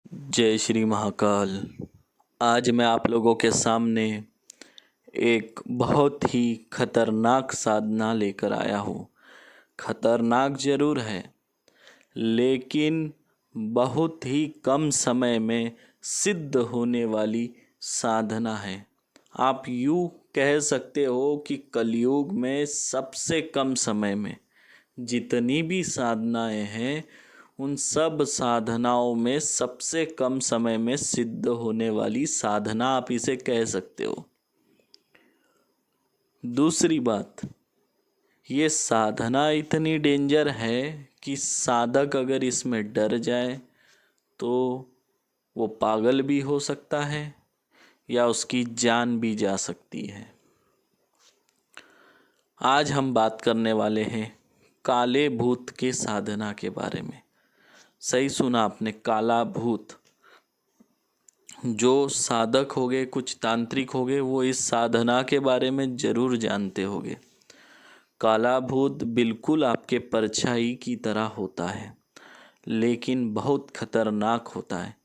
जय श्री महाकाल। आज मैं आप लोगों के सामने एक बहुत ही खतरनाक साधना लेकर आया हूँ। खतरनाक ज़रूर है, लेकिन बहुत ही कम समय में सिद्ध होने वाली साधना है। आप यूँ कह सकते हो कि कलयुग में सबसे कम समय में जितनी भी साधनाएं हैं, उन सब साधनाओं में सबसे कम समय में सिद्ध होने वाली साधना आप इसे कह सकते हो। दूसरी बात, ये साधना इतनी डेंजर है कि साधक अगर इसमें डर जाए तो वो पागल भी हो सकता है या उसकी जान भी जा सकती है। आज हम बात करने वाले हैं काले भूत की साधना के बारे में। सही सुना आपने, काला भूत। जो साधक होंगे, कुछ तांत्रिक होंगे, वो इस साधना के बारे में ज़रूर जानते होंगे। काला भूत बिल्कुल आपके परछाई की तरह होता है, लेकिन बहुत खतरनाक होता है।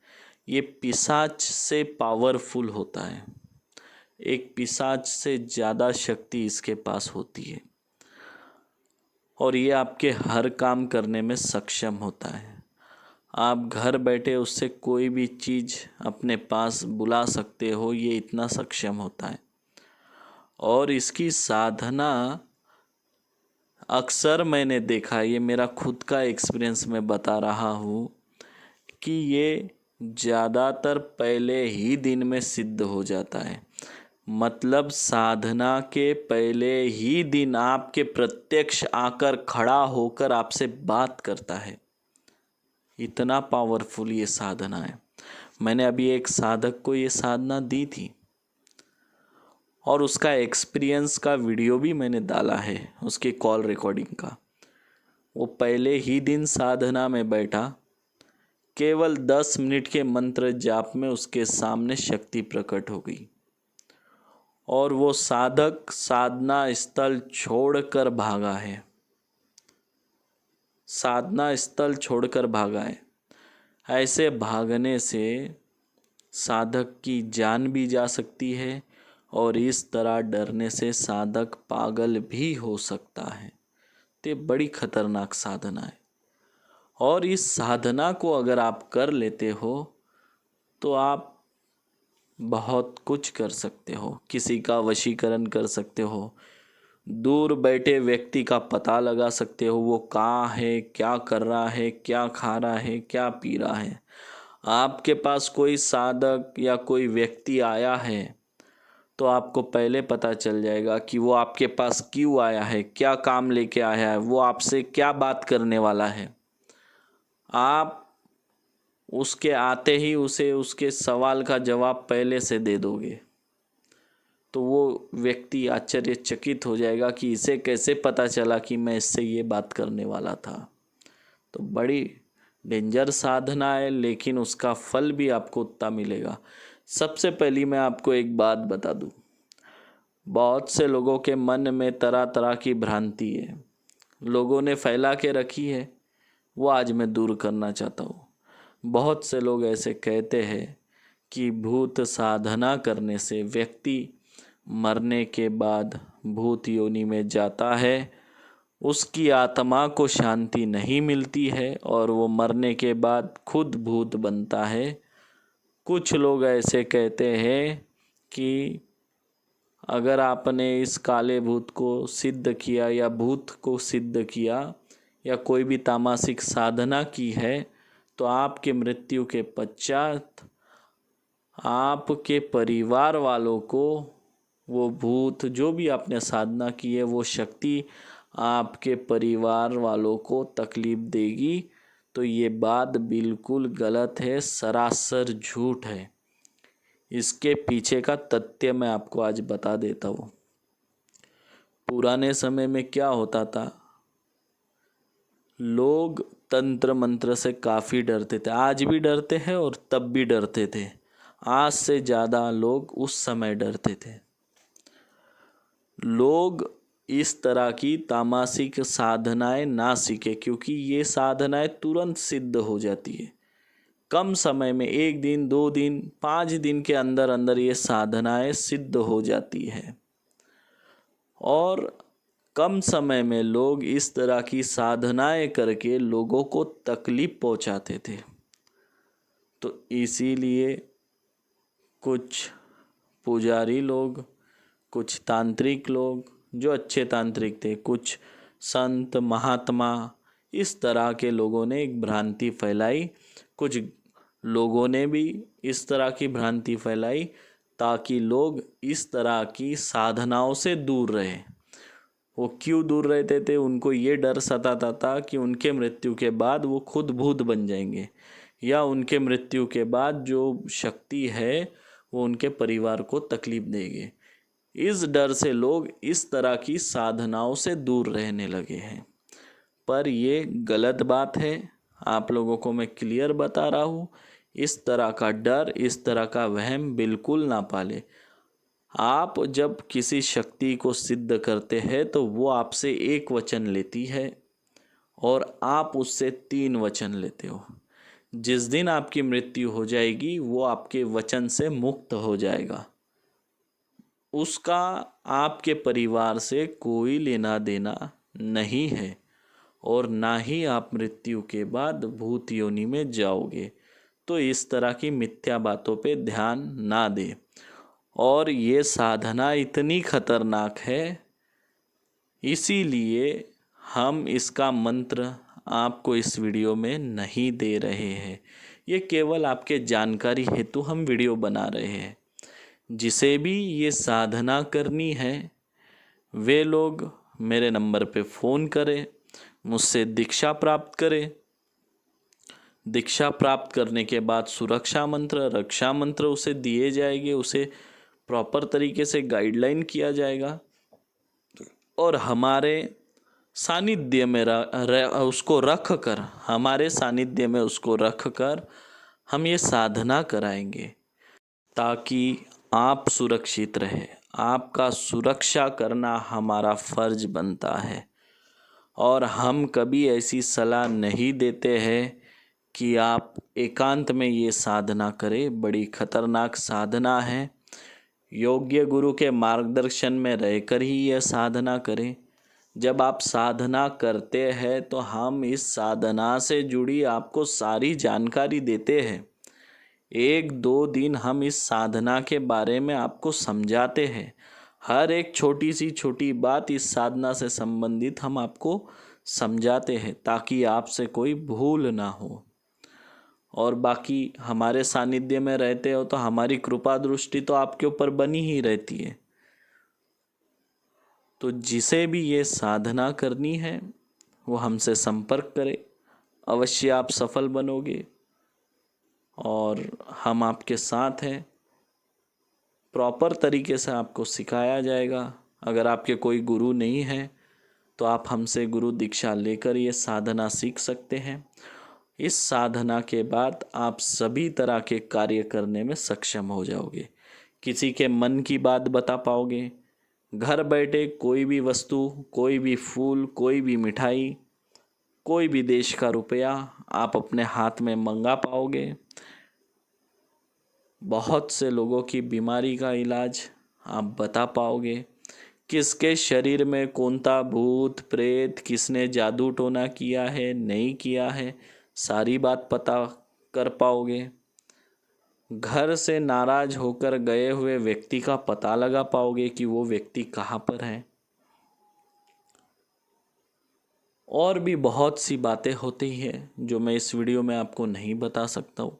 ये पिशाच से पावरफुल होता है। एक पिशाच से ज़्यादा शक्ति इसके पास होती है और ये आपके हर काम करने में सक्षम होता है। आप घर बैठे उससे कोई भी चीज़ अपने पास बुला सकते हो, ये इतना सक्षम होता है। और इसकी साधना अक्सर मैंने देखा, ये मेरा खुद का एक्सपीरियंस मैं बता रहा हूँ कि ये ज़्यादातर पहले ही दिन में सिद्ध हो जाता है। मतलब साधना के पहले ही दिन आपके प्रत्यक्ष आकर खड़ा होकर आपसे बात करता है। इतना पावरफुल ये साधना है। मैंने अभी एक साधक को ये साधना दी थी और उसका एक्सपीरियंस का वीडियो भी मैंने डाला है, उसकी कॉल रिकॉर्डिंग का। वो पहले ही दिन साधना में बैठा, केवल 10 मिनट के मंत्र जाप में उसके सामने शक्ति प्रकट हो गई और वो साधक साधना स्थल छोड़कर भागा है। साधना स्थल छोड़कर भागा है। ऐसे भागने से साधक की जान भी जा सकती है और इस तरह डरने से साधक पागल भी हो सकता है। तो बड़ी खतरनाक साधना है और इस साधना को अगर आप कर लेते हो तो आप बहुत कुछ कर सकते हो। किसी का वशीकरण कर सकते हो, दूर बैठे व्यक्ति का पता लगा सकते हो, वो कहाँ है, क्या कर रहा है, क्या खा रहा है, क्या पी रहा है। आपके पास कोई साधक या कोई व्यक्ति आया है तो आपको पहले पता चल जाएगा कि वो आपके पास क्यों आया है, क्या काम लेके आया है, वो आपसे क्या बात करने वाला है। आप उसके आते ही उसे उसके सवाल का जवाब पहले से दे दोगे तो वो व्यक्ति आश्चर्यचकित हो जाएगा कि इसे कैसे पता चला कि मैं इससे ये बात करने वाला था। तो बड़ी डेंजर साधना है, लेकिन उसका फल भी आपको उतना मिलेगा। सबसे पहली मैं आपको एक बात बता दूं, बहुत से लोगों के मन में तरह तरह की भ्रांति है, लोगों ने फैला के रखी है, वो आज मैं दूर करना चाहता हूँ। बहुत से लोग ऐसे कहते हैं कि भूत साधना करने से व्यक्ति मरने के बाद भूत योनि में जाता है, उसकी आत्मा को शांति नहीं मिलती है और वो मरने के बाद खुद भूत बनता है। कुछ लोग ऐसे कहते हैं कि अगर आपने इस काले भूत को सिद्ध किया या भूत को सिद्ध किया या कोई भी तामसिक साधना की है तो आपके मृत्यु के पश्चात आपके परिवार वालों को वो भूत, जो भी आपने साधना की है, वो शक्ति आपके परिवार वालों को तकलीफ देगी। तो ये बात बिल्कुल गलत है, सरासर झूठ है। इसके पीछे का तथ्य मैं आपको आज बता देता हूँ। पुराने समय में क्या होता था, लोग तंत्र मंत्र से काफ़ी डरते थे, आज भी डरते हैं और तब भी डरते थे। आज से ज़्यादा लोग उस समय डरते थे। लोग इस तरह की तामसिक साधनाएं ना सीखे, क्योंकि ये साधनाएं तुरंत सिद्ध हो जाती है। कम समय में 1 दिन 2 दिन 5 दिन के अंदर अंदर ये साधनाएं सिद्ध हो जाती है। और कम समय में लोग इस तरह की साधनाएं करके लोगों को तकलीफ पहुंचाते थे। तो इसीलिए कुछ पुजारी लोग, कुछ तांत्रिक लोग जो अच्छे तांत्रिक थे, कुछ संत महात्मा, इस तरह के लोगों ने एक भ्रांति फैलाई। कुछ लोगों ने भी इस तरह की भ्रांति फैलाई ताकि लोग इस तरह की साधनाओं से दूर रहे। वो क्यों दूर रहते थे? उनको ये डर सताता था कि उनके मृत्यु के बाद वो खुद भूत बन जाएंगे, या उनके मृत्यु के बाद जो शक्ति है वो उनके परिवार को तकलीफ देगी। इस डर से लोग इस तरह की साधनाओं से दूर रहने लगे हैं। पर ये गलत बात है। आप लोगों को मैं क्लियर बता रहा हूँ, इस तरह का डर, इस तरह का वहम बिल्कुल ना पाले। आप जब किसी शक्ति को सिद्ध करते हैं तो वो आपसे एक वचन लेती है और आप उससे 3 वचन लेते हो। जिस दिन आपकी मृत्यु हो जाएगी वो आपके वचन से मुक्त हो जाएगा। उसका आपके परिवार से कोई लेना देना नहीं है और ना ही आप मृत्यु के बाद भूत योनि में जाओगे। तो इस तरह की मिथ्या बातों पे ध्यान ना दें। और ये साधना इतनी खतरनाक है, इसीलिए हम इसका मंत्र आपको इस वीडियो में नहीं दे रहे हैं। ये केवल आपके जानकारी हेतु हम वीडियो बना रहे हैं। जिसे भी ये साधना करनी है वे लोग मेरे नंबर पे फ़ोन करें, मुझसे दीक्षा प्राप्त करें। दीक्षा प्राप्त करने के बाद सुरक्षा मंत्र, रक्षा मंत्र उसे दिए जाएंगे, उसे प्रॉपर तरीके से गाइडलाइन किया जाएगा और हमारे सानिध्य में उसको रख कर, हमारे सानिध्य में उसको रख कर हम ये साधना कराएंगे ताकि आप सुरक्षित रहे। आपका सुरक्षा करना हमारा फर्ज बनता है। और हम कभी ऐसी सलाह नहीं देते हैं कि आप एकांत में ये साधना करें। बड़ी खतरनाक साधना है। योग्य गुरु के मार्गदर्शन में रहकर ही यह साधना करें। जब आप साधना करते हैं तो हम इस साधना से जुड़ी आपको सारी जानकारी देते हैं। 1-2 दिन हम इस साधना के बारे में आपको समझाते हैं। हर एक छोटी सी छोटी बात इस साधना से संबंधित हम आपको समझाते हैं ताकि आपसे कोई भूल ना हो। और बाकी हमारे सानिध्य में रहते हो तो हमारी कृपा दृष्टि तो आपके ऊपर बनी ही रहती है। तो जिसे भी ये साधना करनी है वो हमसे संपर्क करे। अवश्य आप सफल बनोगे और हम आपके साथ हैं। प्रॉपर तरीके से आपको सिखाया जाएगा। अगर आपके कोई गुरु नहीं है तो आप हमसे गुरु दीक्षा लेकर ये साधना सीख सकते हैं। इस साधना के बाद आप सभी तरह के कार्य करने में सक्षम हो जाओगे। किसी के मन की बात बता पाओगे। घर बैठे कोई भी वस्तु, कोई भी फूल, कोई भी मिठाई, कोई भी देश का रुपया आप अपने हाथ में मंगा पाओगे। बहुत से लोगों की बीमारी का इलाज आप बता पाओगे। किसके शरीर में कौन सा भूत प्रेत, किसने जादू टोना किया है, नहीं किया है, सारी बात पता कर पाओगे। घर से नाराज होकर गए हुए व्यक्ति का पता लगा पाओगे कि वो व्यक्ति कहाँ पर है। और भी बहुत सी बातें होती हैं जो मैं इस वीडियो में आपको नहीं बता सकता हूँ,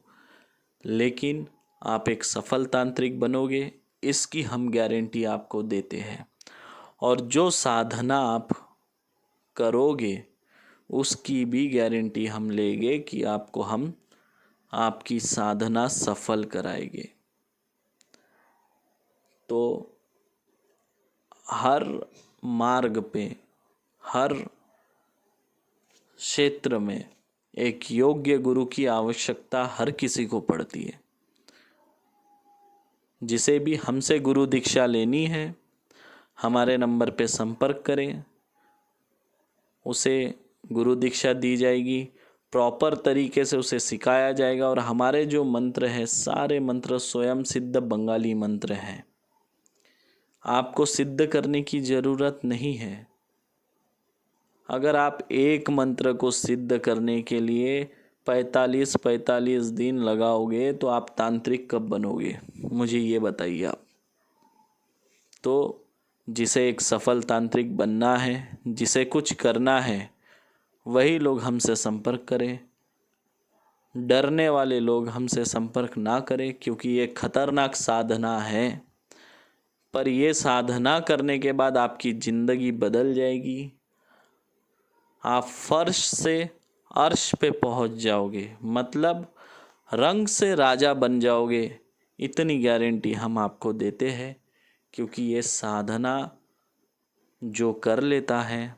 लेकिन आप एक सफल तांत्रिक बनोगे इसकी हम गारंटी आपको देते हैं। और जो साधना आप करोगे उसकी भी गारंटी हम लेंगे कि आपको हम आपकी साधना सफल कराएंगे। तो हर मार्ग पे, हर क्षेत्र में एक योग्य गुरु की आवश्यकता हर किसी को पड़ती है। जिसे भी हमसे गुरु दीक्षा लेनी है हमारे नंबर पे संपर्क करें, उसे गुरु दीक्षा दी जाएगी। प्रॉपर तरीके से उसे सिखाया जाएगा। और हमारे जो मंत्र हैं सारे मंत्र स्वयं सिद्ध बंगाली मंत्र हैं, आपको सिद्ध करने की ज़रूरत नहीं है। अगर आप एक मंत्र को सिद्ध करने के लिए 45 दिन लगाओगे तो आप तांत्रिक कब बनोगे, मुझे ये बताइए आप। तो जिसे एक सफल तांत्रिक बनना है, जिसे कुछ करना है, वही लोग हमसे संपर्क करें। डरने वाले लोग हमसे संपर्क ना करें, क्योंकि ये खतरनाक साधना है। पर ये साधना करने के बाद आपकी ज़िंदगी बदल जाएगी। आप फर्श से अर्श पे पहुंच जाओगे, मतलब रंग से राजा बन जाओगे। इतनी गारंटी हम आपको देते हैं, क्योंकि ये साधना जो कर लेता है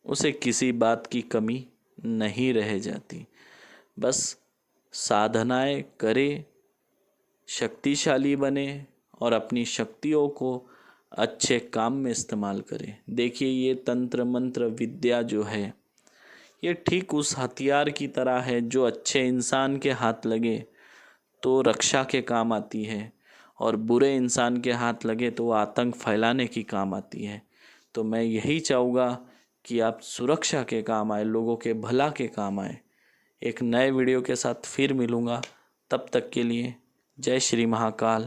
उसे किसी बात की कमी नहीं रह जाती। बस साधनाएं करे, शक्तिशाली बने और अपनी शक्तियों को अच्छे काम में इस्तेमाल करें। देखिए, ये तंत्र मंत्र विद्या जो है ये ठीक उस हथियार की तरह है जो अच्छे इंसान के हाथ लगे तो रक्षा के काम आती है, और बुरे इंसान के हाथ लगे तो आतंक फैलाने की काम आती है। तो मैं यही चाहूँगा कि आप सुरक्षा के काम आए, लोगों के भला के काम आए। एक नए वीडियो के साथ फिर मिलूँगा, तब तक के लिए जय श्री महाकाल।